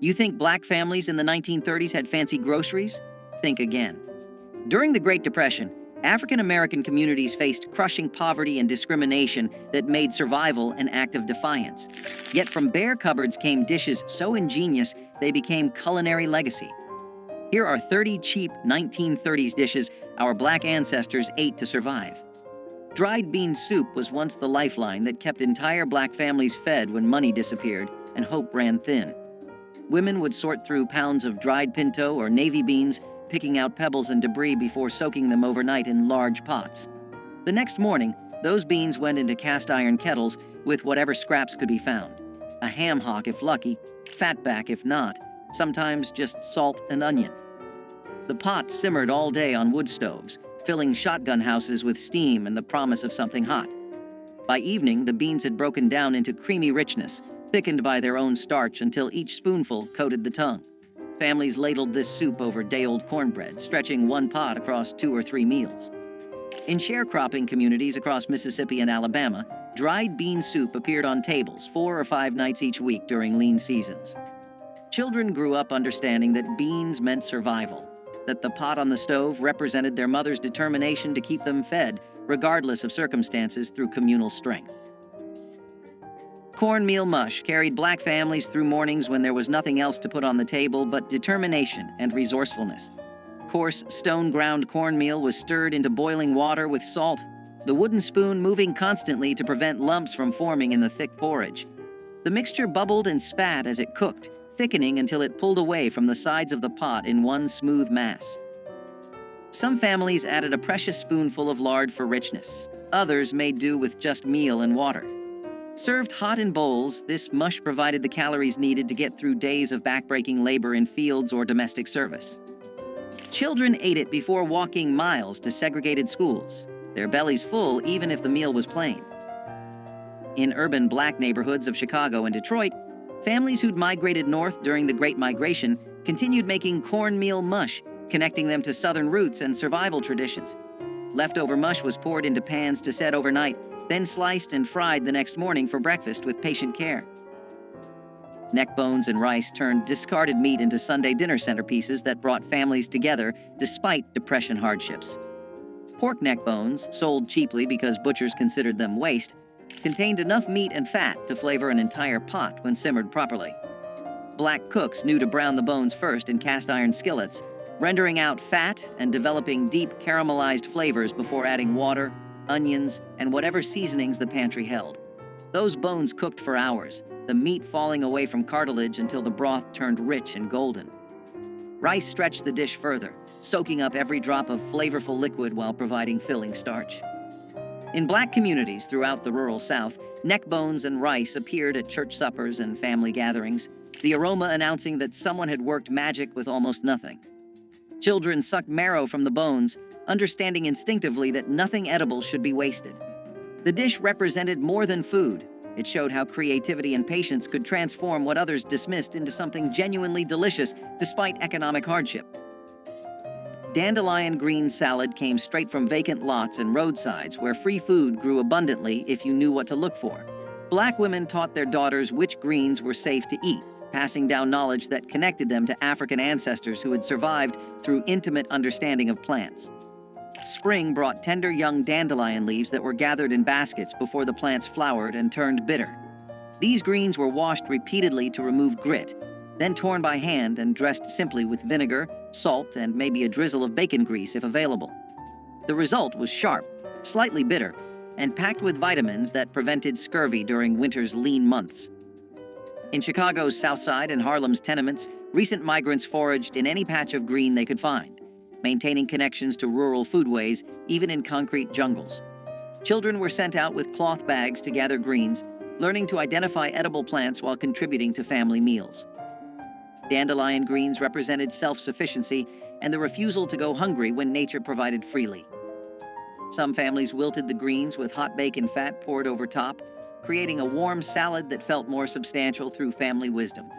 You think black families in the 1930s had fancy groceries? Think again. During the Great Depression, African American communities faced crushing poverty and discrimination that made survival an act of defiance. Yet from bare cupboards came dishes so ingenious they became culinary legacy. Here are 30 cheap 1930s dishes our black ancestors ate to survive. Dried bean soup was once the lifeline that kept entire black families fed when money disappeared and hope ran thin. Women would sort through pounds of dried pinto or navy beans, picking out pebbles and debris before soaking them overnight in large pots. The next morning, those beans went into cast iron kettles with whatever scraps could be found. A ham hock if lucky, fatback if not, sometimes just salt and onion. The pot simmered all day on wood stoves, filling shotgun houses with steam and the promise of something hot. By evening, the beans had broken down into creamy richness, thickened by their own starch until each spoonful coated the tongue. Families ladled this soup over day-old cornbread, stretching one pot across 2 or 3 meals. In sharecropping communities across Mississippi and Alabama, dried bean soup appeared on tables 4 or 5 nights each week during lean seasons. Children grew up understanding that beans meant survival, that the pot on the stove represented their mother's determination to keep them fed, regardless of circumstances, through communal strength. Cornmeal mush carried black families through mornings when there was nothing else to put on the table but determination and resourcefulness. Coarse, stone-ground cornmeal was stirred into boiling water with salt, the wooden spoon moving constantly to prevent lumps from forming in the thick porridge. The mixture bubbled and spat as it cooked, thickening until it pulled away from the sides of the pot in one smooth mass. Some families added a precious spoonful of lard for richness. Others made do with just meal and water. Served hot in bowls, this mush provided the calories needed to get through days of backbreaking labor in fields or domestic service. Children ate it before walking miles to segregated schools, their bellies full even if the meal was plain. In urban black neighborhoods of Chicago and Detroit, families who'd migrated north during the Great Migration continued making cornmeal mush, connecting them to Southern roots and survival traditions. Leftover mush was poured into pans to set overnight, then sliced and fried the next morning for breakfast with patient care. Neck bones and rice turned discarded meat into Sunday dinner centerpieces that brought families together despite Depression hardships. Pork neck bones, sold cheaply because butchers considered them waste, contained enough meat and fat to flavor an entire pot when simmered properly. Black cooks knew to brown the bones first in cast iron skillets, rendering out fat and developing deep caramelized flavors before adding water, onions, and whatever seasonings the pantry held. Those bones cooked for hours, the meat falling away from cartilage until the broth turned rich and golden. Rice stretched the dish further, soaking up every drop of flavorful liquid while providing filling starch. In black communities throughout the rural South, neck bones and rice appeared at church suppers and family gatherings, the aroma announcing that someone had worked magic with almost nothing. Children sucked marrow from the bones, understanding instinctively that nothing edible should be wasted. The dish represented more than food. It showed how creativity and patience could transform what others dismissed into something genuinely delicious despite economic hardship. Dandelion green salad came straight from vacant lots and roadsides where free food grew abundantly if you knew what to look for. Black women taught their daughters which greens were safe to eat, passing down knowledge that connected them to African ancestors who had survived through intimate understanding of plants. Spring brought tender young dandelion leaves that were gathered in baskets before the plants flowered and turned bitter. These greens were washed repeatedly to remove grit, then torn by hand and dressed simply with vinegar, salt, and maybe a drizzle of bacon grease if available. The result was sharp, slightly bitter, and packed with vitamins that prevented scurvy during winter's lean months. In Chicago's South Side and Harlem's tenements, recent migrants foraged in any patch of green they could find, maintaining connections to rural foodways even in concrete jungles. Children were sent out with cloth bags to gather greens, learning to identify edible plants while contributing to family meals. Dandelion greens represented self-sufficiency and the refusal to go hungry when nature provided freely. Some families wilted the greens with hot bacon fat poured over top, creating a warm salad that felt more substantial through family wisdom.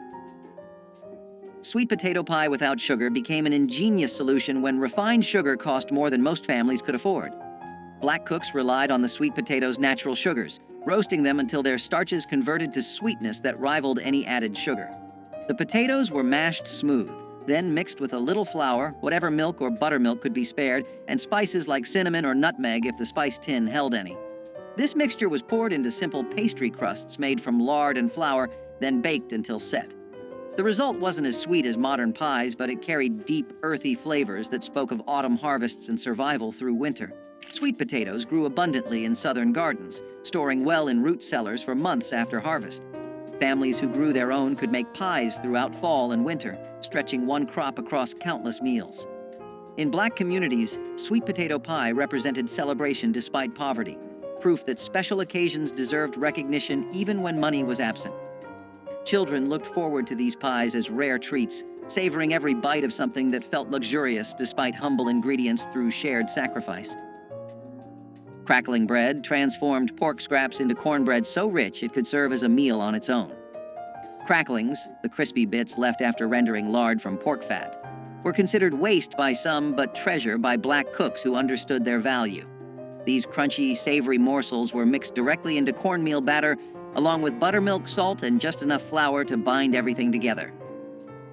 Sweet potato pie without sugar became an ingenious solution when refined sugar cost more than most families could afford. Black cooks relied on the sweet potato's natural sugars, roasting them until their starches converted to sweetness that rivaled any added sugar. The potatoes were mashed smooth, then mixed with a little flour, whatever milk or buttermilk could be spared, and spices like cinnamon or nutmeg if the spice tin held any. This mixture was poured into simple pastry crusts made from lard and flour, then baked until set. The result wasn't as sweet as modern pies, but it carried deep, earthy flavors that spoke of autumn harvests and survival through winter. Sweet potatoes grew abundantly in southern gardens, storing well in root cellars for months after harvest. Families who grew their own could make pies throughout fall and winter, stretching one crop across countless meals. In Black communities, sweet potato pie represented celebration despite poverty, proof that special occasions deserved recognition even when money was absent. Children looked forward to these pies as rare treats, savoring every bite of something that felt luxurious despite humble ingredients through shared sacrifice. Crackling bread transformed pork scraps into cornbread so rich it could serve as a meal on its own. Cracklings, the crispy bits left after rendering lard from pork fat, were considered waste by some but treasure by Black cooks who understood their value. These crunchy, savory morsels were mixed directly into cornmeal batter, along with buttermilk, salt, and just enough flour to bind everything together.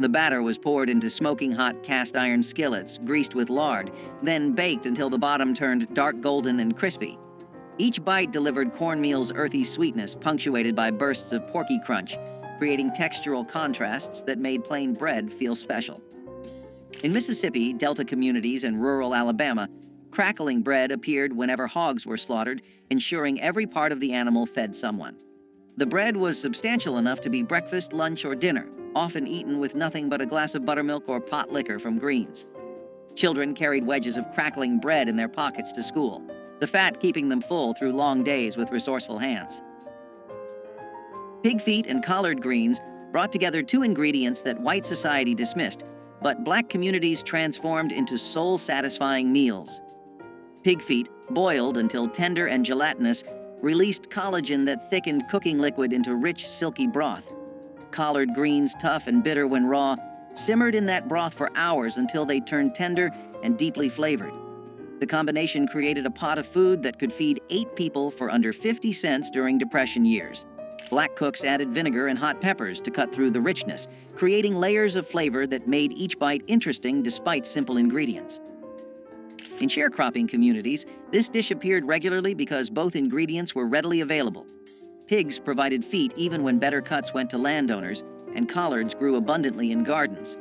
The batter was poured into smoking hot cast iron skillets, greased with lard, then baked until the bottom turned dark golden and crispy. Each bite delivered cornmeal's earthy sweetness, punctuated by bursts of porky crunch, creating textural contrasts that made plain bread feel special. In Mississippi, Delta communities, and rural Alabama, crackling bread appeared whenever hogs were slaughtered, ensuring every part of the animal fed someone. The bread was substantial enough to be breakfast, lunch, or dinner, often eaten with nothing but a glass of buttermilk or pot liquor from Greens. Children carried wedges of crackling bread in their pockets to school, the fat keeping them full through long days with resourceful hands. Pig feet and collard greens brought together two ingredients that white society dismissed, but Black communities transformed into soul-satisfying meals. Pig feet, boiled until tender and gelatinous, released collagen that thickened cooking liquid into rich, silky broth. Collard greens, tough and bitter when raw, simmered in that broth for hours until they turned tender and deeply flavored. The combination created a pot of food that could feed 8 people for under 50 cents during Depression years. Black cooks added vinegar and hot peppers to cut through the richness, creating layers of flavor that made each bite interesting despite simple ingredients. In sharecropping communities, this dish appeared regularly because both ingredients were readily available. Pigs provided feet even when better cuts went to landowners, and collards grew abundantly in gardens.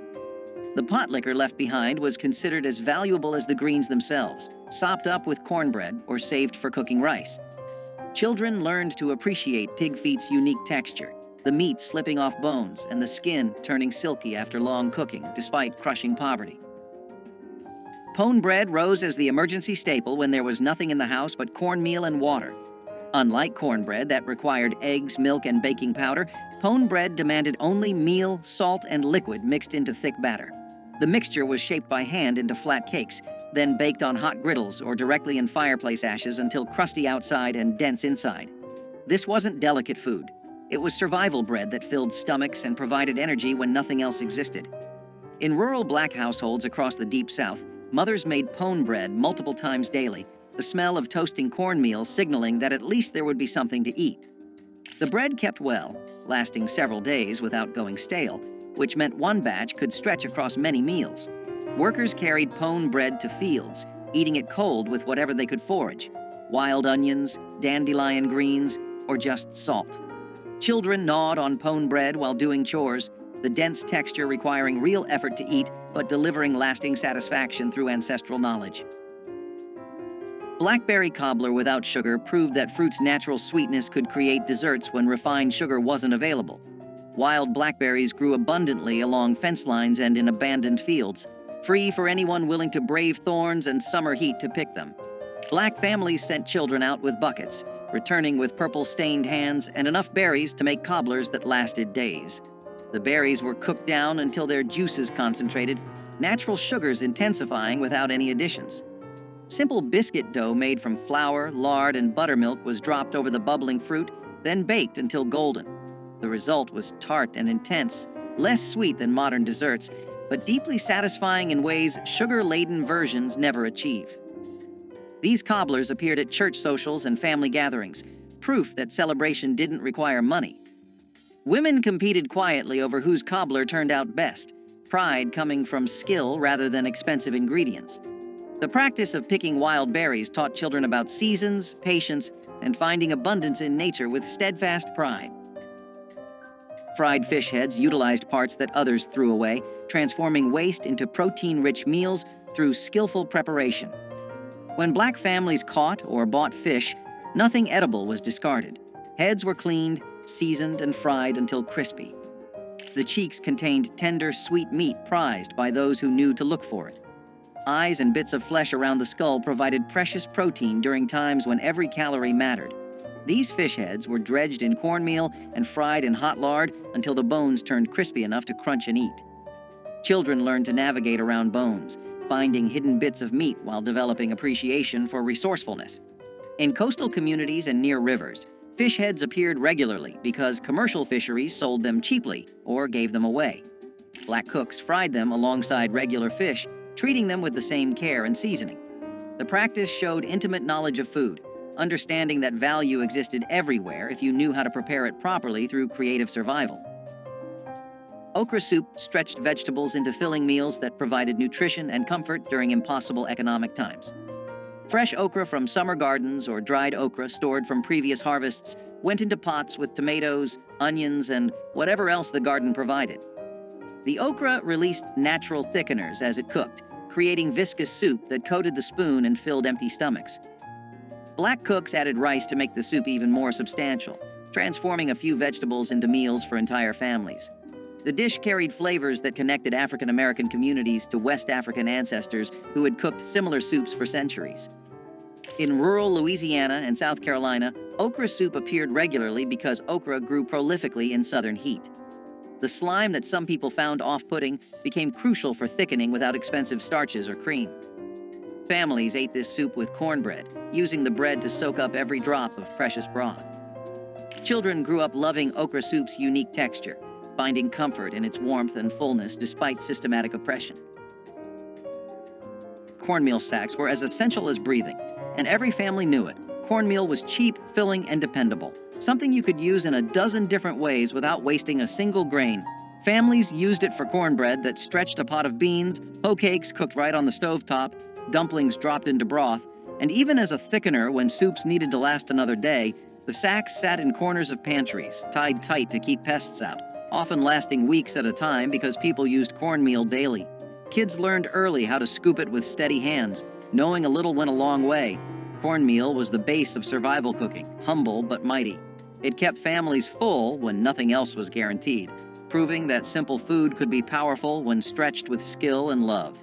The pot liquor left behind was considered as valuable as the greens themselves, sopped up with cornbread or saved for cooking rice. Children learned to appreciate pig feet's unique texture, the meat slipping off bones and the skin turning silky after long cooking, despite crushing poverty. Pone bread rose as the emergency staple when there was nothing in the house but cornmeal and water. Unlike cornbread that required eggs, milk, and baking powder, pone bread demanded only meal, salt, and liquid mixed into thick batter. The mixture was shaped by hand into flat cakes, then baked on hot griddles or directly in fireplace ashes until crusty outside and dense inside. This wasn't delicate food. It was survival bread that filled stomachs and provided energy when nothing else existed. In rural Black households across the Deep South, mothers made pone bread multiple times daily, the smell of toasting cornmeal signaling that at least there would be something to eat. The bread kept well, lasting several days without going stale, which meant one batch could stretch across many meals. Workers carried pone bread to fields, eating it cold with whatever they could forage: wild onions, dandelion greens, or just salt. Children gnawed on pone bread while doing chores, the dense texture requiring real effort to eat, but delivering lasting satisfaction through ancestral knowledge. Blackberry cobbler without sugar proved that fruit's natural sweetness could create desserts when refined sugar wasn't available. Wild blackberries grew abundantly along fence lines and in abandoned fields, free for anyone willing to brave thorns and summer heat to pick them. Black families sent children out with buckets, returning with purple-stained hands and enough berries to make cobblers that lasted days. The berries were cooked down until their juices concentrated, natural sugars intensifying without any additions. Simple biscuit dough made from flour, lard, and buttermilk was dropped over the bubbling fruit, then baked until golden. The result was tart and intense, less sweet than modern desserts, but deeply satisfying in ways sugar-laden versions never achieve. These cobblers appeared at church socials and family gatherings, proof that celebration didn't require money. Women competed quietly over whose cobbler turned out best, pride coming from skill rather than expensive ingredients. The practice of picking wild berries taught children about seasons, patience, and finding abundance in nature with steadfast pride. Fried fish heads utilized parts that others threw away, transforming waste into protein-rich meals through skillful preparation. When black families caught or bought fish, nothing edible was discarded. Heads were cleaned, seasoned, and fried until crispy. The cheeks contained tender, sweet meat prized by those who knew to look for it. Eyes and bits of flesh around the skull provided precious protein during times when every calorie mattered. These fish heads were dredged in cornmeal and fried in hot lard until the bones turned crispy enough to crunch and eat. Children learned to navigate around bones, finding hidden bits of meat while developing appreciation for resourcefulness. In coastal communities and near rivers, fish heads appeared regularly because commercial fisheries sold them cheaply or gave them away. Black cooks fried them alongside regular fish, treating them with the same care and seasoning. The practice showed intimate knowledge of food, understanding that value existed everywhere if you knew how to prepare it properly through creative survival. Okra soup stretched vegetables into filling meals that provided nutrition and comfort during impossible economic times. Fresh okra from summer gardens or dried okra stored from previous harvests went into pots with tomatoes, onions, and whatever else the garden provided. The okra released natural thickeners as it cooked, creating viscous soup that coated the spoon and filled empty stomachs. Black cooks added rice to make the soup even more substantial, transforming a few vegetables into meals for entire families. The dish carried flavors that connected African American communities to West African ancestors who had cooked similar soups for centuries. In rural Louisiana and South Carolina, okra soup appeared regularly because okra grew prolifically in southern heat. The slime that some people found off-putting became crucial for thickening without expensive starches or cream. Families ate this soup with cornbread, using the bread to soak up every drop of precious broth. Children grew up loving okra soup's unique texture, finding comfort in its warmth and fullness despite systematic oppression. Cornmeal sacks were as essential as breathing, and every family knew it. Cornmeal was cheap, filling, and dependable, something you could use in a dozen different ways without wasting a single grain. Families used it for cornbread that stretched a pot of beans, hoe cakes cooked right on the stovetop, dumplings dropped into broth, and even as a thickener when soups needed to last another day, the sacks sat in corners of pantries, tied tight to keep pests out, often lasting weeks at a time because people used cornmeal daily. Kids learned early how to scoop it with steady hands. Knowing a little went a long way. Cornmeal was the base of survival cooking, humble but mighty. It kept families full when nothing else was guaranteed, proving that simple food could be powerful when stretched with skill and love.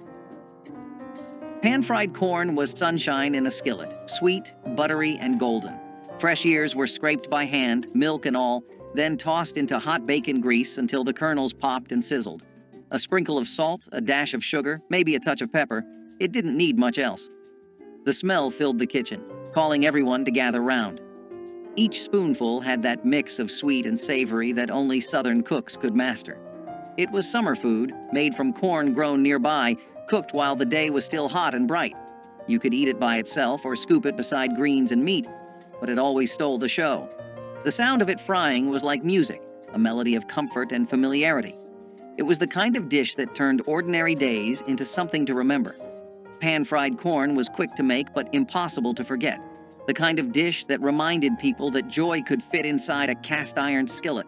Pan-fried corn was sunshine in a skillet, sweet, buttery, and golden. Fresh ears were scraped by hand, milk and all, then tossed into hot bacon grease until the kernels popped and sizzled. A sprinkle of salt, a dash of sugar, maybe a touch of pepper. It didn't need much else. The smell filled the kitchen, calling everyone to gather round. Each spoonful had that mix of sweet and savory that only Southern cooks could master. It was summer food, made from corn grown nearby, cooked while the day was still hot and bright. You could eat it by itself or scoop it beside greens and meat, but it always stole the show. The sound of it frying was like music, a melody of comfort and familiarity. It was the kind of dish that turned ordinary days into something to remember. Pan-fried corn was quick to make but impossible to forget. The kind of dish that reminded people that joy could fit inside a cast-iron skillet.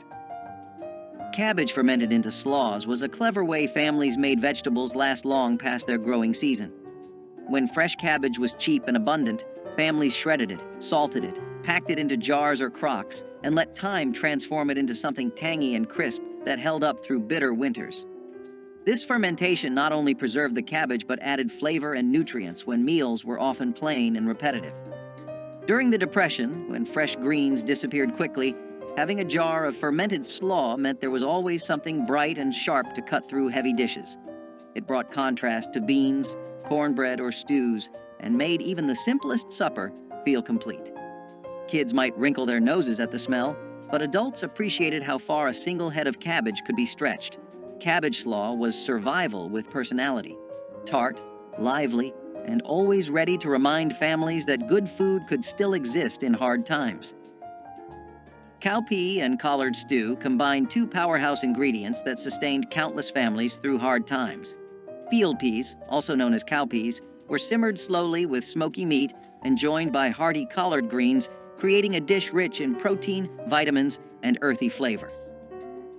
Cabbage fermented into slaws was a clever way families made vegetables last long past their growing season. When fresh cabbage was cheap and abundant, families shredded it, salted it, packed it into jars or crocks, and let time transform it into something tangy and crisp that held up through bitter winters. This fermentation not only preserved the cabbage but added flavor and nutrients when meals were often plain and repetitive. During the Depression, when fresh greens disappeared quickly, having a jar of fermented slaw meant there was always something bright and sharp to cut through heavy dishes. It brought contrast to beans, cornbread, or stews, and made even the simplest supper feel complete. Kids might wrinkle their noses at the smell, but adults appreciated how far a single head of cabbage could be stretched. Cabbage slaw was survival with personality, tart, lively, and always ready to remind families that good food could still exist in hard times. Cowpea and collard stew combined two powerhouse ingredients that sustained countless families through hard times. Field peas, also known as cowpeas, were simmered slowly with smoky meat and joined by hearty collard greens, creating a dish rich in protein, vitamins, and earthy flavor.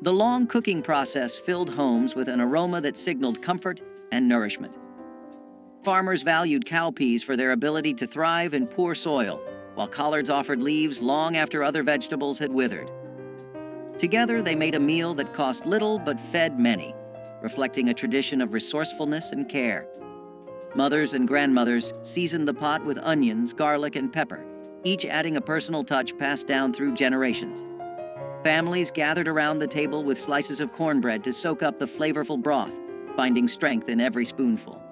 The long cooking process filled homes with an aroma that signaled comfort and nourishment. Farmers valued cowpeas for their ability to thrive in poor soil, while collards offered leaves long after other vegetables had withered. Together, they made a meal that cost little but fed many, reflecting a tradition of resourcefulness and care. Mothers and grandmothers seasoned the pot with onions, garlic, and pepper, each adding a personal touch passed down through generations. Families gathered around the table with slices of cornbread to soak up the flavorful broth, finding strength in every spoonful.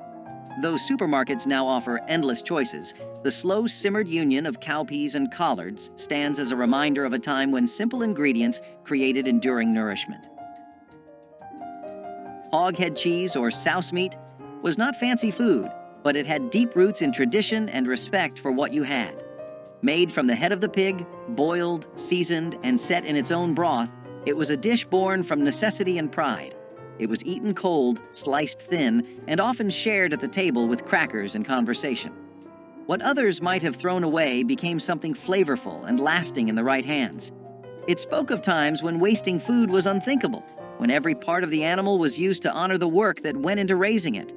Though supermarkets now offer endless choices, the slow-simmered union of cowpeas and collards stands as a reminder of a time when simple ingredients created enduring nourishment. Hoghead cheese, or souse meat, was not fancy food, but it had deep roots in tradition and respect for what you had. Made from the head of the pig, boiled, seasoned, and set in its own broth, it was a dish born from necessity and pride. It was eaten cold, sliced thin, and often shared at the table with crackers and conversation. What others might have thrown away became something flavorful and lasting in the right hands. It spoke of times when wasting food was unthinkable, when every part of the animal was used to honor the work that went into raising it.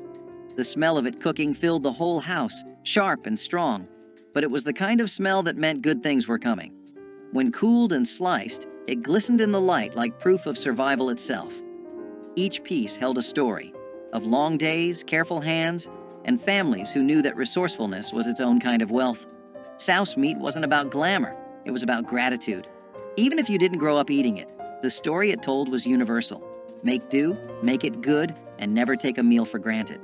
The smell of it cooking filled the whole house, sharp and strong, but it was the kind of smell that meant good things were coming. When cooled and sliced, it glistened in the light like proof of survival itself. Each piece held a story of long days, careful hands, and families who knew that resourcefulness was its own kind of wealth. Souse meat wasn't about glamour, it was about gratitude. Even if you didn't grow up eating it, the story it told was universal. Make do, make it good, and never take a meal for granted.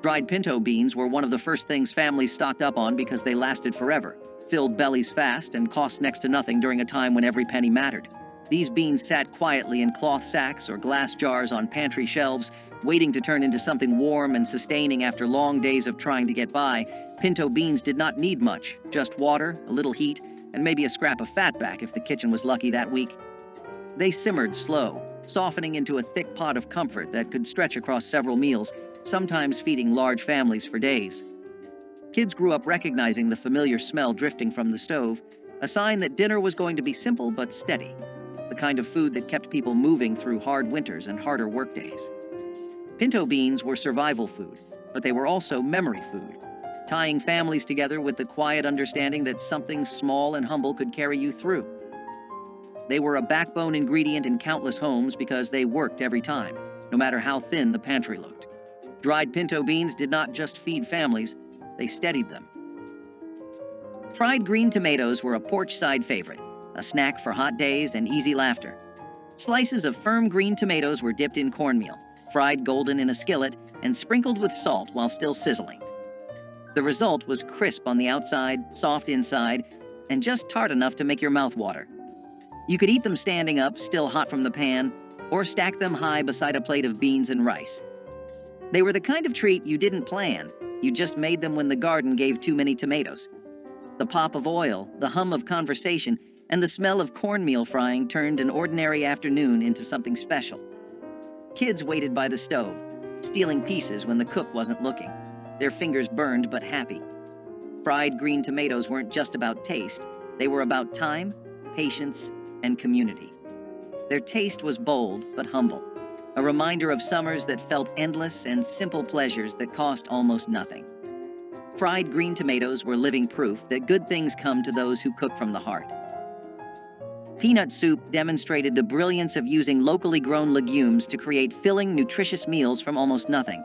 Dried pinto beans were one of the first things families stocked up on because they lasted forever, filled bellies fast, and cost next to nothing during a time when every penny mattered. These beans sat quietly in cloth sacks or glass jars on pantry shelves, waiting to turn into something warm and sustaining after long days of trying to get by. Pinto beans did not need much, just water, a little heat, and maybe a scrap of fatback if the kitchen was lucky that week. They simmered slow, softening into a thick pot of comfort that could stretch across several meals, sometimes feeding large families for days. Kids grew up recognizing the familiar smell drifting from the stove, a sign that dinner was going to be simple but steady, the kind of food that kept people moving through hard winters and harder workdays. Pinto beans were survival food, but they were also memory food, tying families together with the quiet understanding that something small and humble could carry you through. They were a backbone ingredient in countless homes because they worked every time, no matter how thin the pantry looked. Dried pinto beans did not just feed families, they steadied them. Fried green tomatoes were a porch-side favorite, a snack for hot days and easy laughter. Slices of firm green tomatoes were dipped in cornmeal, fried golden in a skillet, and sprinkled with salt while still sizzling. The result was crisp on the outside, soft inside, and just tart enough to make your mouth water. You could eat them standing up, still hot from the pan, or stack them high beside a plate of beans and rice. They were the kind of treat you didn't plan, you just made them when the garden gave too many tomatoes. The pop of oil, the hum of conversation, and the smell of cornmeal frying turned an ordinary afternoon into something special. Kids waited by the stove, stealing pieces when the cook wasn't looking, their fingers burned but happy. Fried green tomatoes weren't just about taste, they were about time, patience, and community. Their taste was bold but humble, a reminder of summers that felt endless and simple pleasures that cost almost nothing. Fried green tomatoes were living proof that good things come to those who cook from the heart. Peanut soup demonstrated the brilliance of using locally grown legumes to create filling, nutritious meals from almost nothing.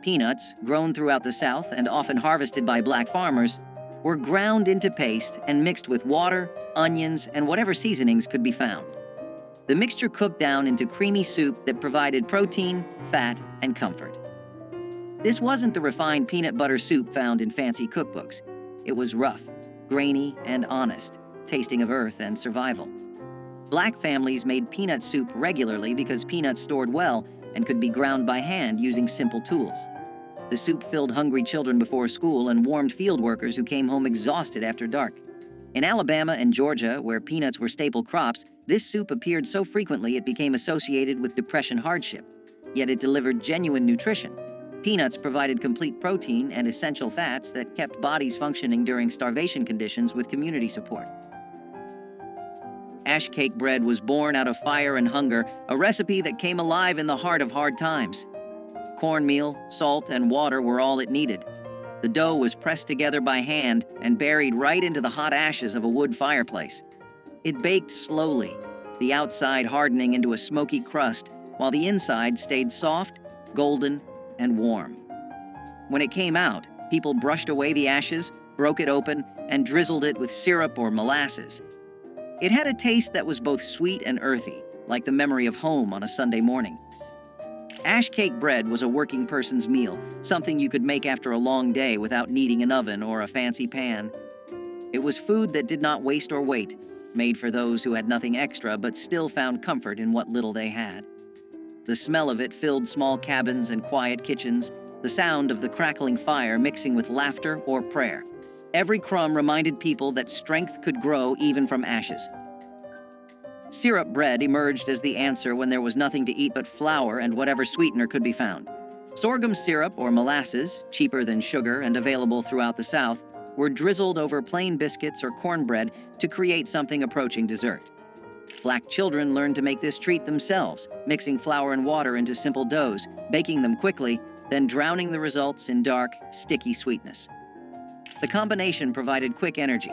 Peanuts, grown throughout the South and often harvested by black farmers, were ground into paste and mixed with water, onions, and whatever seasonings could be found. The mixture cooked down into creamy soup that provided protein, fat, and comfort. This wasn't the refined peanut butter soup found in fancy cookbooks. It was rough, grainy, and honest, tasting of earth and survival. Black families made peanut soup regularly because peanuts stored well and could be ground by hand using simple tools. The soup filled hungry children before school and warmed field workers who came home exhausted after dark. In Alabama and Georgia, where peanuts were staple crops, this soup appeared so frequently it became associated with depression hardship. Yet it delivered genuine nutrition. Peanuts provided complete protein and essential fats that kept bodies functioning during starvation conditions with community support. Ash cake bread was born out of fire and hunger, a recipe that came alive in the heart of hard times. Cornmeal, salt, and water were all it needed. The dough was pressed together by hand and buried right into the hot ashes of a wood fireplace. It baked slowly, the outside hardening into a smoky crust, while the inside stayed soft, golden, and warm. When it came out, people brushed away the ashes, broke it open, and drizzled it with syrup or molasses. It had a taste that was both sweet and earthy, like the memory of home on a Sunday morning. Ash cake bread was a working person's meal, something you could make after a long day without needing an oven or a fancy pan. It was food that did not waste or wait, made for those who had nothing extra but still found comfort in what little they had. The smell of it filled small cabins and quiet kitchens, the sound of the crackling fire mixing with laughter or prayer. Every crumb reminded people that strength could grow even from ashes. Syrup bread emerged as the answer when there was nothing to eat but flour and whatever sweetener could be found. Sorghum syrup or molasses, cheaper than sugar and available throughout the South, were drizzled over plain biscuits or cornbread to create something approaching dessert. Black children learned to make this treat themselves, mixing flour and water into simple doughs, baking them quickly, then drowning the results in dark, sticky sweetness. The combination provided quick energy.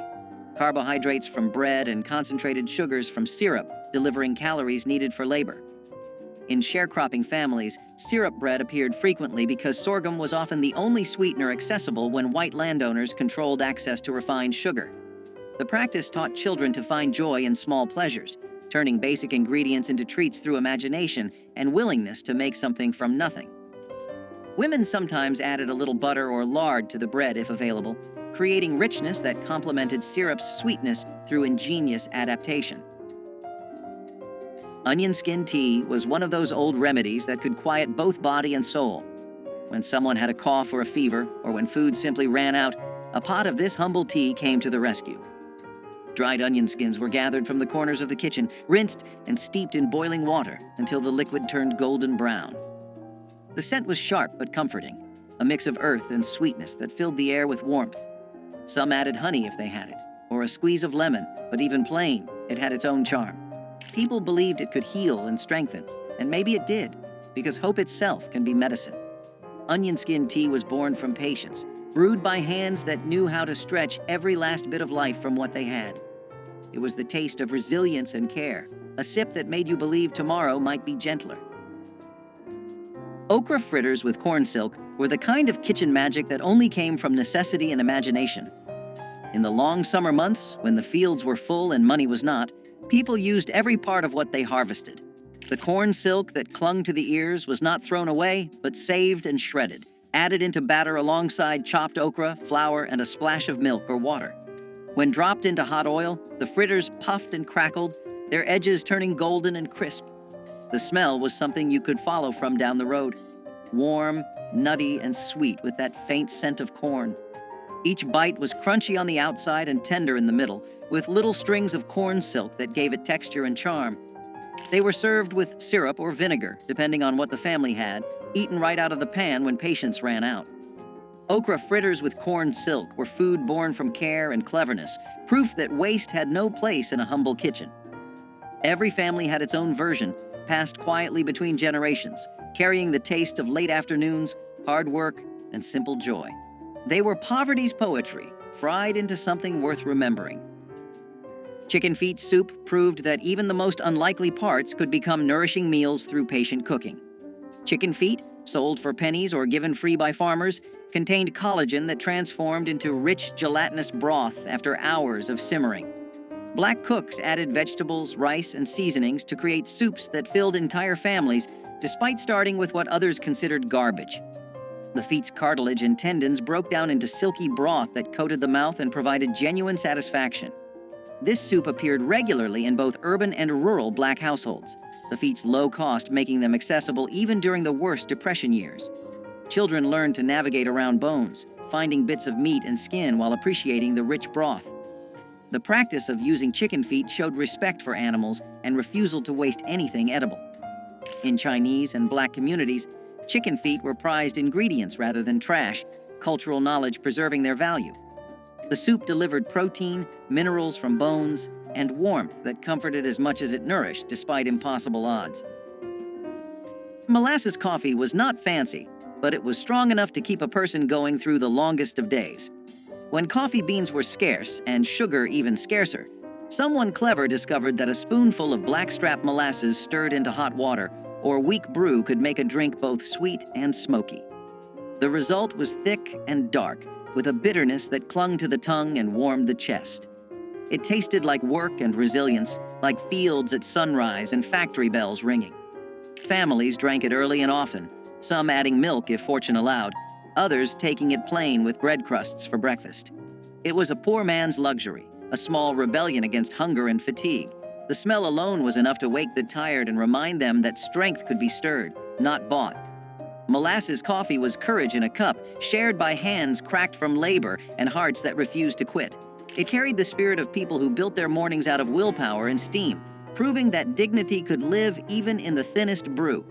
Carbohydrates from bread and concentrated sugars from syrup, delivering calories needed for labor. In sharecropping families, syrup bread appeared frequently because sorghum was often the only sweetener accessible when white landowners controlled access to refined sugar. The practice taught children to find joy in small pleasures, turning basic ingredients into treats through imagination and willingness to make something from nothing. Women sometimes added a little butter or lard to the bread if available, creating richness that complemented syrup's sweetness through ingenious adaptation. Onion skin tea was one of those old remedies that could quiet both body and soul. When someone had a cough or a fever, or when food simply ran out, a pot of this humble tea came to the rescue. Dried onion skins were gathered from the corners of the kitchen, rinsed and steeped in boiling water until the liquid turned golden brown. The scent was sharp but comforting, a mix of earth and sweetness that filled the air with warmth. Some added honey if they had it, or a squeeze of lemon, but even plain, it had its own charm. People believed it could heal and strengthen, and maybe it did, because hope itself can be medicine. Onion skin tea was born from patience, brewed by hands that knew how to stretch every last bit of life from what they had. It was the taste of resilience and care, a sip that made you believe tomorrow might be gentler. Okra fritters with corn silk were the kind of kitchen magic that only came from necessity and imagination. In the long summer months, when the fields were full and money was not, people used every part of what they harvested. The corn silk that clung to the ears was not thrown away, but saved and shredded, added into batter alongside chopped okra, flour, and a splash of milk or water. When dropped into hot oil, the fritters puffed and crackled, their edges turning golden and crisp. The smell was something you could follow from down the road. Warm, nutty, and sweet with that faint scent of corn. Each bite was crunchy on the outside and tender in the middle, with little strings of corn silk that gave it texture and charm. They were served with syrup or vinegar, depending on what the family had, eaten right out of the pan when patience ran out. Okra fritters with corn silk were food born from care and cleverness, proof that waste had no place in a humble kitchen. Every family had its own version, passed quietly between generations, carrying the taste of late afternoons, hard work, and simple joy. They were poverty's poetry, fried into something worth remembering. Chicken feet soup proved that even the most unlikely parts could become nourishing meals through patient cooking. Chicken feet, sold for pennies or given free by farmers, contained collagen that transformed into rich, gelatinous broth after hours of simmering. Black cooks added vegetables, rice, and seasonings to create soups that filled entire families, despite starting with what others considered garbage. The feet's cartilage and tendons broke down into silky broth that coated the mouth and provided genuine satisfaction. This soup appeared regularly in both urban and rural Black households, the feet's low cost making them accessible even during the worst Depression years. Children learned to navigate around bones, finding bits of meat and skin while appreciating the rich broth. The practice of using chicken feet showed respect for animals and refusal to waste anything edible. In Chinese and Black communities, chicken feet were prized ingredients rather than trash, cultural knowledge preserving their value. The soup delivered protein, minerals from bones, and warmth that comforted as much as it nourished, despite impossible odds. Molasses coffee was not fancy, but it was strong enough to keep a person going through the longest of days. When coffee beans were scarce, and sugar even scarcer, someone clever discovered that a spoonful of blackstrap molasses stirred into hot water or weak brew could make a drink both sweet and smoky. The result was thick and dark, with a bitterness that clung to the tongue and warmed the chest. It tasted like work and resilience, like fields at sunrise and factory bells ringing. Families drank it early and often, some adding milk if fortune allowed, others taking it plain with bread crusts for breakfast. It was a poor man's luxury, a small rebellion against hunger and fatigue. The smell alone was enough to wake the tired and remind them that strength could be stirred, not bought. Molasses coffee was courage in a cup, shared by hands cracked from labor and hearts that refused to quit. It carried the spirit of people who built their mornings out of willpower and steam, proving that dignity could live even in the thinnest brew.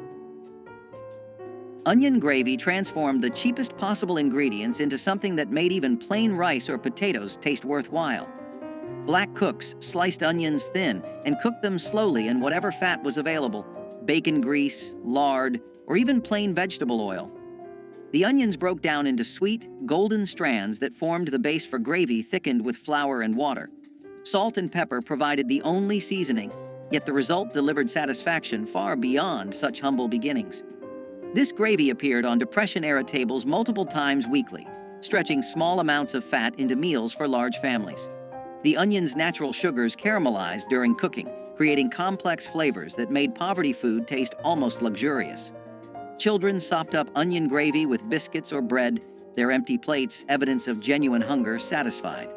Onion gravy transformed the cheapest possible ingredients into something that made even plain rice or potatoes taste worthwhile. Black cooks sliced onions thin and cooked them slowly in whatever fat was available: bacon grease, lard, or even plain vegetable oil. The onions broke down into sweet, golden strands that formed the base for gravy thickened with flour and water. Salt and pepper provided the only seasoning, yet the result delivered satisfaction far beyond such humble beginnings. This gravy appeared on Depression-era tables multiple times weekly, stretching small amounts of fat into meals for large families. The onion's natural sugars caramelized during cooking, creating complex flavors that made poverty food taste almost luxurious. Children sopped up onion gravy with biscuits or bread, their empty plates evidence of genuine hunger satisfied.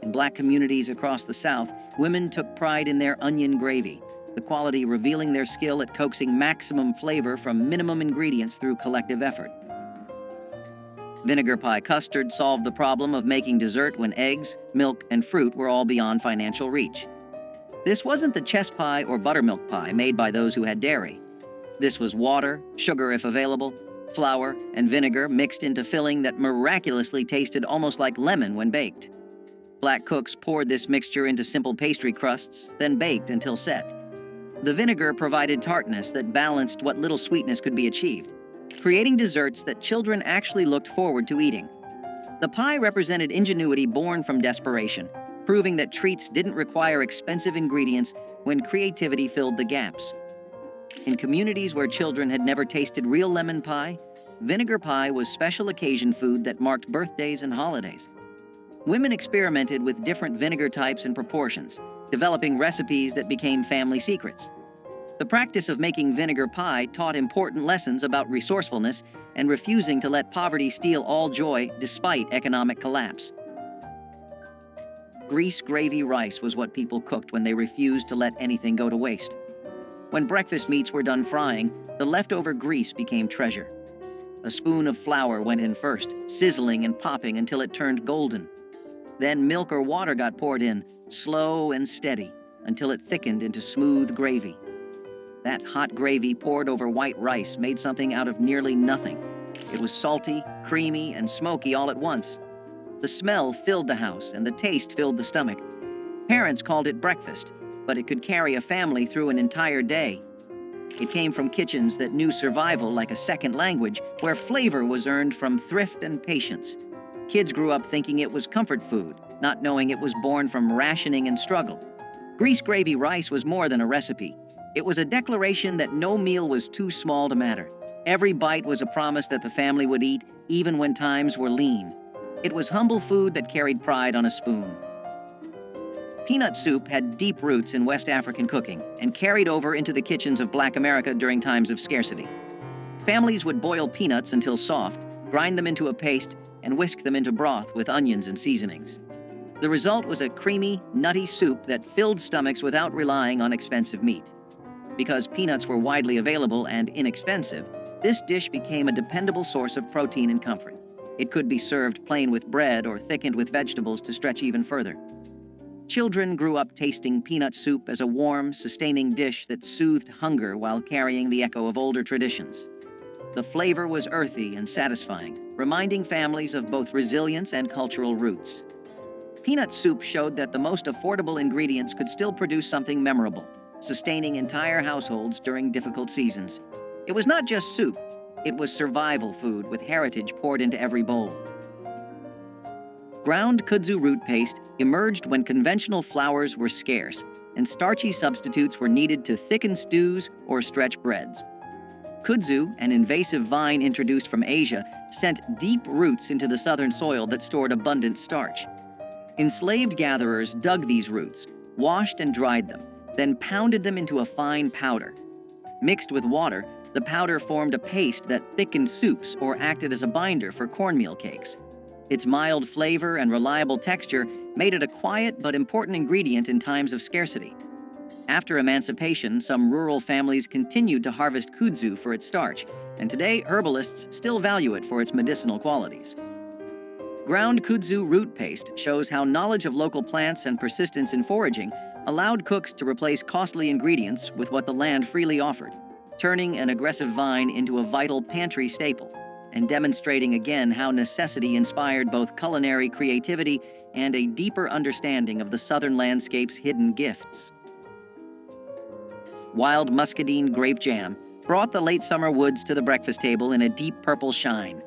In Black communities across the South, women took pride in their onion gravy, the quality revealing their skill at coaxing maximum flavor from minimum ingredients through collective effort. Vinegar pie custard solved the problem of making dessert when eggs, milk, and fruit were all beyond financial reach. This wasn't the chess pie or buttermilk pie made by those who had dairy. This was water, sugar if available, flour, and vinegar mixed into filling that miraculously tasted almost like lemon when baked. Black cooks poured this mixture into simple pastry crusts, then baked until set. The vinegar provided tartness that balanced what little sweetness could be achieved, creating desserts that children actually looked forward to eating. The pie represented ingenuity born from desperation, proving that treats didn't require expensive ingredients when creativity filled the gaps. In communities where children had never tasted real lemon pie, vinegar pie was special occasion food that marked birthdays and holidays. Women experimented with different vinegar types and proportions, developing recipes that became family secrets. The practice of making vinegar pie taught important lessons about resourcefulness and refusing to let poverty steal all joy despite economic collapse. Grease gravy rice was what people cooked when they refused to let anything go to waste. When breakfast meats were done frying, the leftover grease became treasure. A spoon of flour went in first, sizzling and popping until it turned golden. Then milk or water got poured in, slow and steady, until it thickened into smooth gravy. That hot gravy poured over white rice made something out of nearly nothing. It was salty, creamy, and smoky all at once. The smell filled the house, and the taste filled the stomach. Parents called it breakfast, but it could carry a family through an entire day. It came from kitchens that knew survival like a second language, where flavor was earned from thrift and patience. Kids grew up thinking it was comfort food, not knowing it was born from rationing and struggle. Grease gravy rice was more than a recipe. It was a declaration that no meal was too small to matter. Every bite was a promise that the family would eat, even when times were lean. It was humble food that carried pride on a spoon. Peanut soup had deep roots in West African cooking and carried over into the kitchens of Black America during times of scarcity. Families would boil peanuts until soft, grind them into a paste, and whisk them into broth with onions and seasonings. The result was a creamy, nutty soup that filled stomachs without relying on expensive meat. Because peanuts were widely available and inexpensive, this dish became a dependable source of protein and comfort. It could be served plain with bread or thickened with vegetables to stretch even further. Children grew up tasting peanut soup as a warm, sustaining dish that soothed hunger while carrying the echo of older traditions. The flavor was earthy and satisfying, reminding families of both resilience and cultural roots. Peanut soup showed that the most affordable ingredients could still produce something memorable, sustaining entire households during difficult seasons. It was not just soup, it was survival food with heritage poured into every bowl. Ground kudzu root paste emerged when conventional flours were scarce and starchy substitutes were needed to thicken stews or stretch breads. Kudzu, an invasive vine introduced from Asia, sent deep roots into the southern soil that stored abundant starch. Enslaved gatherers dug these roots, washed and dried them, then pounded them into a fine powder. Mixed with water, the powder formed a paste that thickened soups or acted as a binder for cornmeal cakes. Its mild flavor and reliable texture made it a quiet but important ingredient in times of scarcity. After emancipation, some rural families continued to harvest kudzu for its starch, and today herbalists still value it for its medicinal qualities. Ground kudzu root paste shows how knowledge of local plants and persistence in foraging allowed cooks to replace costly ingredients with what the land freely offered, turning an aggressive vine into a vital pantry staple, and demonstrating again how necessity inspired both culinary creativity and a deeper understanding of the southern landscape's hidden gifts. Wild muscadine grape jam brought the late summer woods to the breakfast table in a deep purple shine.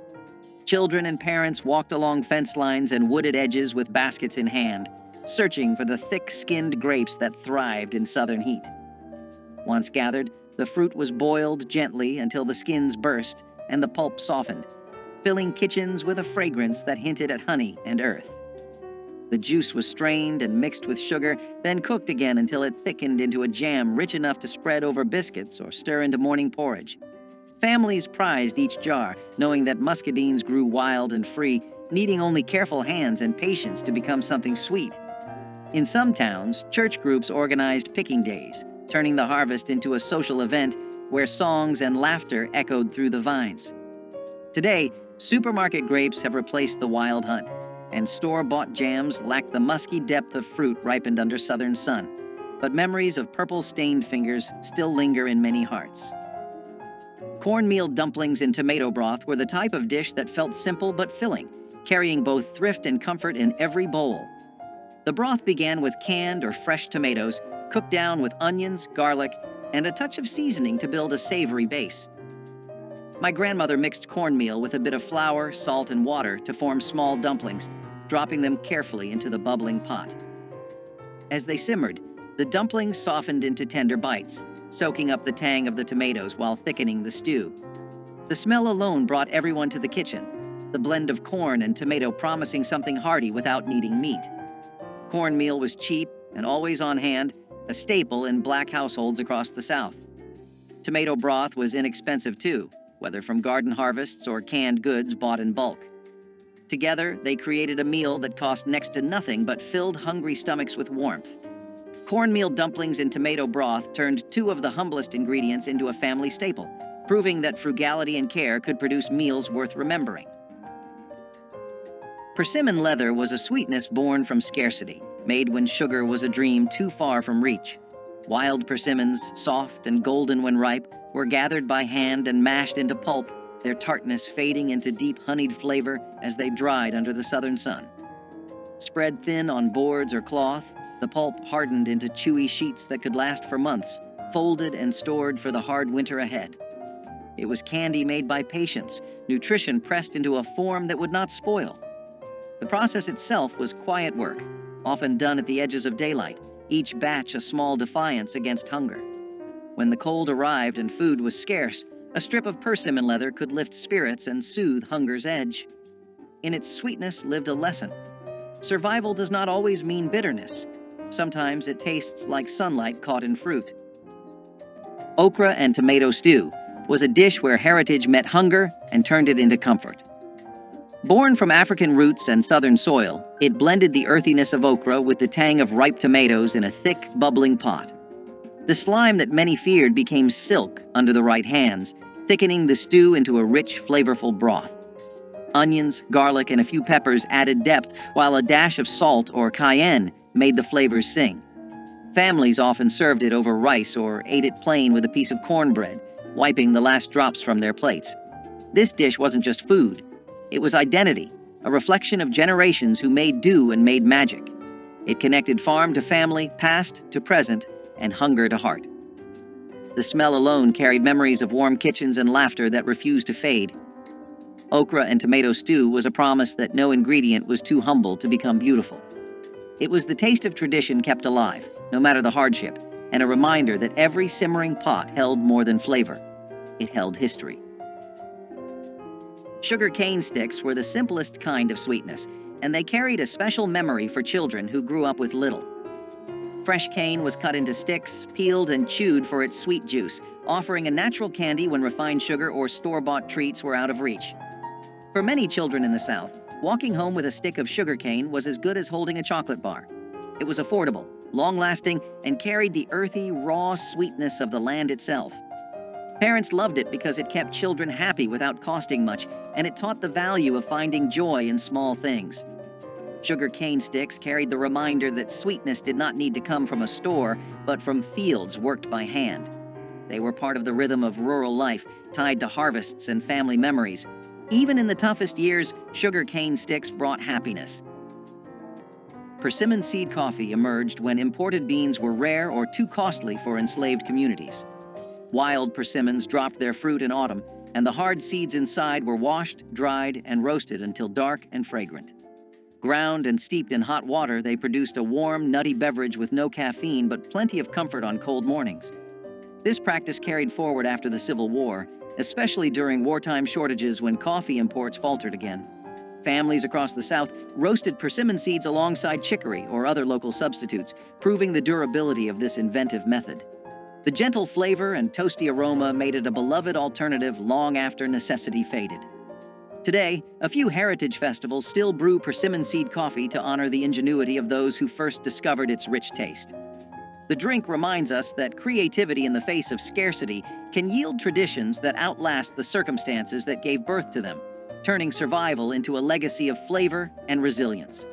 Children and parents walked along fence lines and wooded edges with baskets in hand, searching for the thick-skinned grapes that thrived in southern heat. Once gathered, the fruit was boiled gently until the skins burst and the pulp softened, filling kitchens with a fragrance that hinted at honey and earth. The juice was strained and mixed with sugar, then cooked again until it thickened into a jam rich enough to spread over biscuits or stir into morning porridge. Families prized each jar, knowing that muscadines grew wild and free, needing only careful hands and patience to become something sweet. In some towns, church groups organized picking days, turning the harvest into a social event where songs and laughter echoed through the vines. Today, supermarket grapes have replaced the wild hunt, and store-bought jams lack the musky depth of fruit ripened under southern sun. But memories of purple-stained fingers still linger in many hearts. Cornmeal dumplings in tomato broth were the type of dish that felt simple but filling, carrying both thrift and comfort in every bowl. The broth began with canned or fresh tomatoes, cooked down with onions, garlic, and a touch of seasoning to build a savory base. My grandmother mixed cornmeal with a bit of flour, salt, and water to form small dumplings, dropping them carefully into the bubbling pot. As they simmered, the dumplings softened into tender bites, soaking up the tang of the tomatoes while thickening the stew. The smell alone brought everyone to the kitchen, the blend of corn and tomato promising something hearty without needing meat. Cornmeal was cheap and always on hand, a staple in Black households across the South. Tomato broth was inexpensive too, whether from garden harvests or canned goods bought in bulk. Together, they created a meal that cost next to nothing but filled hungry stomachs with warmth. Cornmeal dumplings in tomato broth turned two of the humblest ingredients into a family staple, proving that frugality and care could produce meals worth remembering. Persimmon leather was a sweetness born from scarcity, made when sugar was a dream too far from reach. Wild persimmons, soft and golden when ripe, were gathered by hand and mashed into pulp, their tartness fading into deep honeyed flavor as they dried under the southern sun. Spread thin on boards or cloth, the pulp hardened into chewy sheets that could last for months, folded and stored for the hard winter ahead. It was candy made by patience, nutrition pressed into a form that would not spoil. The process itself was quiet work, often done at the edges of daylight, each batch a small defiance against hunger. When the cold arrived and food was scarce, a strip of persimmon leather could lift spirits and soothe hunger's edge. In its sweetness lived a lesson. Survival does not always mean bitterness. Sometimes it tastes like sunlight caught in fruit. Okra and tomato stew was a dish where heritage met hunger and turned it into comfort. Born from African roots and southern soil, it blended the earthiness of okra with the tang of ripe tomatoes in a thick, bubbling pot. The slime that many feared became silk under the right hands, thickening the stew into a rich, flavorful broth. Onions, garlic, and a few peppers added depth, while a dash of salt or cayenne made the flavors sing. Families often served it over rice or ate it plain with a piece of cornbread, wiping the last drops from their plates. This dish wasn't just food. It was identity, a reflection of generations who made do and made magic. It connected farm to family, past to present, and hunger to heart. The smell alone carried memories of warm kitchens and laughter that refused to fade. Okra and tomato stew was a promise that no ingredient was too humble to become beautiful. It was the taste of tradition kept alive, no matter the hardship, and a reminder that every simmering pot held more than flavor. It held history. Sugar cane sticks were the simplest kind of sweetness, and they carried a special memory for children who grew up with little. Fresh cane was cut into sticks, peeled and chewed for its sweet juice, offering a natural candy when refined sugar or store-bought treats were out of reach. For many children in the South, walking home with a stick of sugar cane was as good as holding a chocolate bar. It was affordable, long-lasting, and carried the earthy, raw sweetness of the land itself. Parents loved it because it kept children happy without costing much, and it taught the value of finding joy in small things. Sugar cane sticks carried the reminder that sweetness did not need to come from a store, but from fields worked by hand. They were part of the rhythm of rural life, tied to harvests and family memories. Even in the toughest years, sugar cane sticks brought happiness. Persimmon seed coffee emerged when imported beans were rare or too costly for enslaved communities. Wild persimmons dropped their fruit in autumn, and the hard seeds inside were washed, dried, and roasted until dark and fragrant. Ground and steeped in hot water, they produced a warm, nutty beverage with no caffeine but plenty of comfort on cold mornings. This practice carried forward after the Civil War, especially during wartime shortages when coffee imports faltered again. Families across the South roasted persimmon seeds alongside chicory or other local substitutes, proving the durability of this inventive method. The gentle flavor and toasty aroma made it a beloved alternative long after necessity faded. Today, a few heritage festivals still brew persimmon seed coffee to honor the ingenuity of those who first discovered its rich taste. The drink reminds us that creativity in the face of scarcity can yield traditions that outlast the circumstances that gave birth to them, turning survival into a legacy of flavor and resilience.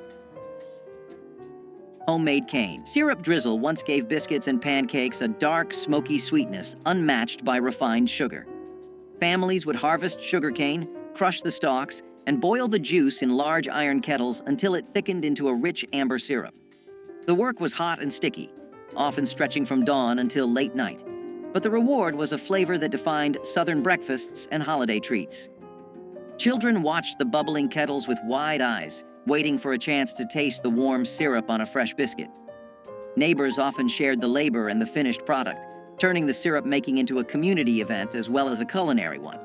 Homemade cane. Syrup drizzle once gave biscuits and pancakes a dark, smoky sweetness unmatched by refined sugar. Families would harvest sugarcane, crush the stalks, and boil the juice in large iron kettles until it thickened into a rich amber syrup. The work was hot and sticky, often stretching from dawn until late night, but the reward was a flavor that defined Southern breakfasts and holiday treats. Children watched the bubbling kettles with wide eyes, waiting for a chance to taste the warm syrup on a fresh biscuit. Neighbors often shared the labor and the finished product, turning the syrup-making into a community event as well as a culinary one.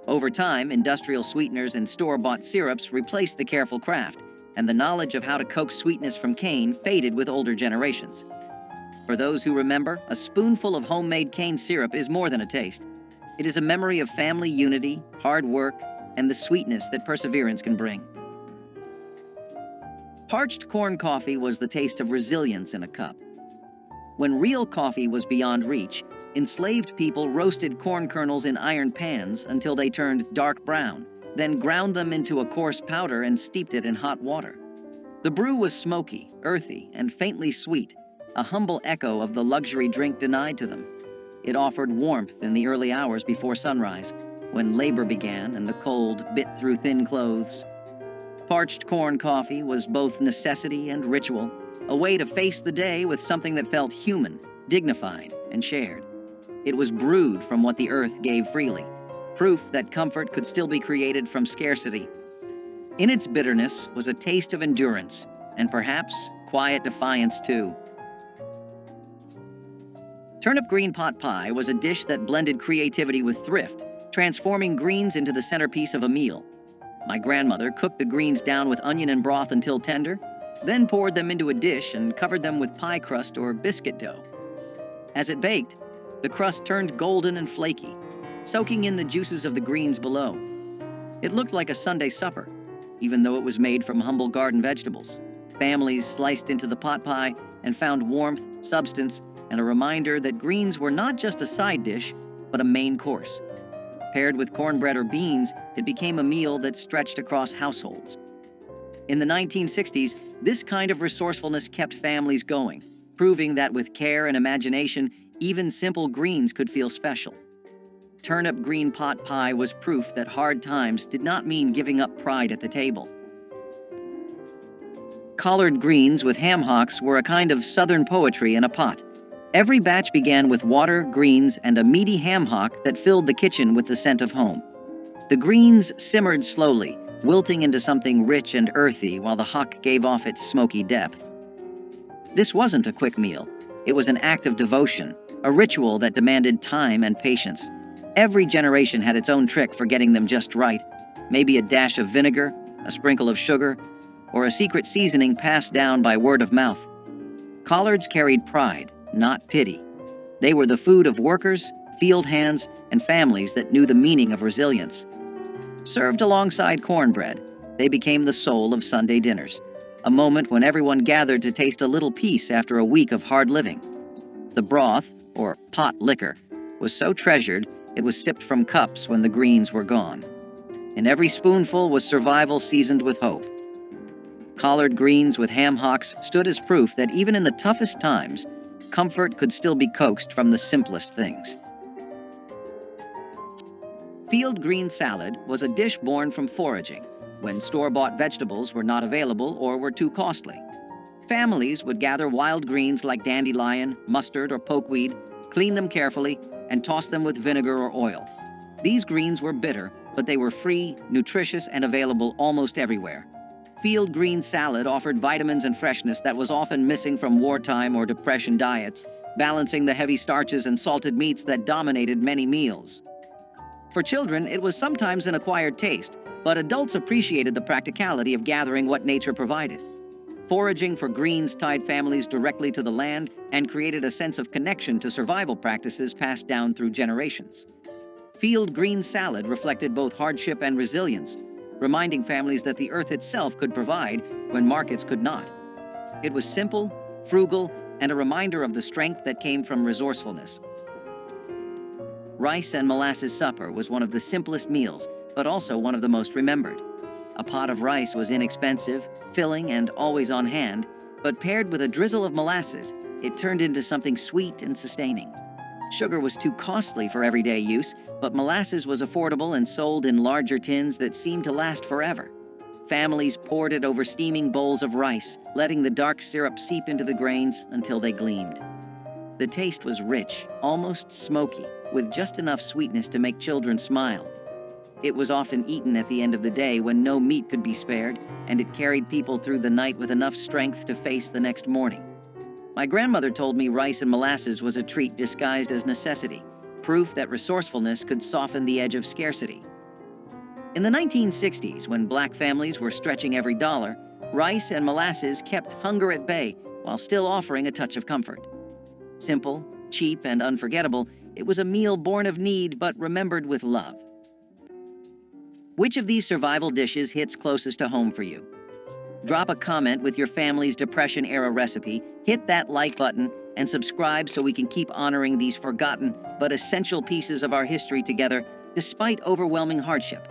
Over time, industrial sweeteners and store-bought syrups replaced the careful craft, and the knowledge of how to coax sweetness from cane faded with older generations. For those who remember, a spoonful of homemade cane syrup is more than a taste. It is a memory of family unity, hard work, and the sweetness that perseverance can bring. Parched corn coffee was the taste of resilience in a cup. When real coffee was beyond reach, enslaved people roasted corn kernels in iron pans until they turned dark brown, then ground them into a coarse powder and steeped it in hot water. The brew was smoky, earthy, and faintly sweet, a humble echo of the luxury drink denied to them. It offered warmth in the early hours before sunrise, when labor began and the cold bit through thin clothes. Parched corn coffee was both necessity and ritual, a way to face the day with something that felt human, dignified, and shared. It was brewed from what the earth gave freely, proof that comfort could still be created from scarcity. In its bitterness was a taste of endurance, and perhaps quiet defiance too. Turnip green pot pie was a dish that blended creativity with thrift, transforming greens into the centerpiece of a meal. My grandmother cooked the greens down with onion and broth until tender, then poured them into a dish and covered them with pie crust or biscuit dough. As it baked, the crust turned golden and flaky, soaking in the juices of the greens below. It looked like a Sunday supper, even though it was made from humble garden vegetables. Families sliced into the pot pie and found warmth, substance, and a reminder that greens were not just a side dish, but a main course. Paired with cornbread or beans, it became a meal that stretched across households. In the 1960s, this kind of resourcefulness kept families going, proving that with care and imagination, even simple greens could feel special. Turnip green pot pie was proof that hard times did not mean giving up pride at the table. Collard greens with ham hocks were a kind of southern poetry in a pot. Every batch began with water, greens, and a meaty ham hock that filled the kitchen with the scent of home. The greens simmered slowly, wilting into something rich and earthy while the hock gave off its smoky depth. This wasn't a quick meal. It was an act of devotion, a ritual that demanded time and patience. Every generation had its own trick for getting them just right. Maybe a dash of vinegar, a sprinkle of sugar, or a secret seasoning passed down by word of mouth. Collards carried pride, not pity. They were the food of workers, field hands, and families that knew the meaning of resilience. Served alongside cornbread, they became the soul of Sunday dinners, a moment when everyone gathered to taste a little peace after a week of hard living. The broth, or pot liquor, was so treasured it was sipped from cups when the greens were gone. In every spoonful was survival seasoned with hope. Collard greens with ham hocks stood as proof that even in the toughest times, comfort could still be coaxed from the simplest things. Field green salad was a dish born from foraging, when store-bought vegetables were not available or were too costly. Families would gather wild greens like dandelion, mustard, or pokeweed, clean them carefully, and toss them with vinegar or oil. These greens were bitter, but they were free, nutritious, and available almost everywhere. Field green salad offered vitamins and freshness that was often missing from wartime or depression diets, balancing the heavy starches and salted meats that dominated many meals. For children, it was sometimes an acquired taste, but adults appreciated the practicality of gathering what nature provided. Foraging for greens tied families directly to the land and created a sense of connection to survival practices passed down through generations. Field green salad reflected both hardship and resilience, reminding families that the earth itself could provide when markets could not. It was simple, frugal, and a reminder of the strength that came from resourcefulness. Rice and molasses supper was one of the simplest meals, but also one of the most remembered. A pot of rice was inexpensive, filling, and always on hand, but paired with a drizzle of molasses, it turned into something sweet and sustaining. Sugar was too costly for everyday use, but molasses was affordable and sold in larger tins that seemed to last forever. Families poured it over steaming bowls of rice, letting the dark syrup seep into the grains until they gleamed. The taste was rich, almost smoky, with just enough sweetness to make children smile. It was often eaten at the end of the day when no meat could be spared, and it carried people through the night with enough strength to face the next morning. My grandmother told me rice and molasses was a treat disguised as necessity, proof that resourcefulness could soften the edge of scarcity. In the 1960s, when black families were stretching every dollar, rice and molasses kept hunger at bay while still offering a touch of comfort. Simple, cheap, and unforgettable, it was a meal born of need but remembered with love. Which of these survival dishes hits closest to home for you? Drop a comment with your family's Depression-era recipe, hit that like button, and subscribe so we can keep honoring these forgotten but essential pieces of our history together despite overwhelming hardship.